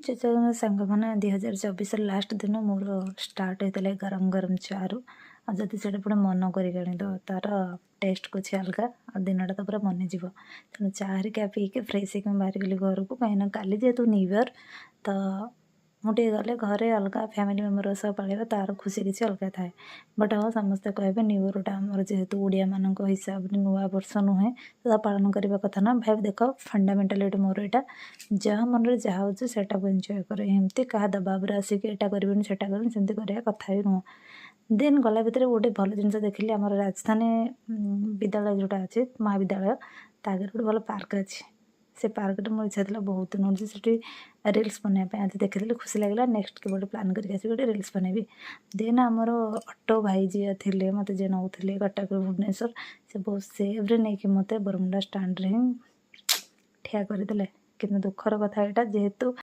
जन सांगने 2024 लास्ट दिन मोर स्टार्ट होता है गरम गरम चारू आदि से पुणे मन कर तार टेस्ट कुछ अलग आ दिनटा तो पूरा मन जीव तेणु चारिका पीके फ्रेश होकर बाहर गली घर को कहीं काली जेहेतु न्यू इयर तो मुझे गले घरे अलग फैमिली मेम्बर सब पालिबा तार खुशी किसी अलग थाए बट हाँ समस्ते कहे न्यू इयरटा आमर जेहेतु ओडिया मान हिसाब से नुआ वर्ष नुहे तो पालन करने कथा ना भाई देख फंडामेंटालिटी मोर यहाँ जहाँ मन में जहाँ हो एंजय करे एमती क्या दबाव आसिक एटा करें सेटा करें सेमती करवा कथा भी नुह देन गला भितर गोटे भल जिन देखिली आम राजधानी विद्यालय जोटा अच्छे महाविद्यालय तागे गोटे भल पार्क अच्छे से पार्क मोर इच्छा था बहुत दिन से रिल्स बनवाई आज देखी खुशी लगे नेक्स्ट के गोटे प्लान करके गोटे रिल्स बनैबी देन आमर ऑटो भाई जी थे मत जे नौले कटक भुवनेश्वर से बहुत सेफ्रे नहीं कि मत बरमुंडा स्टाण्ड रे ठिया करदे कि दुखर कथा यहाँ जेहेतु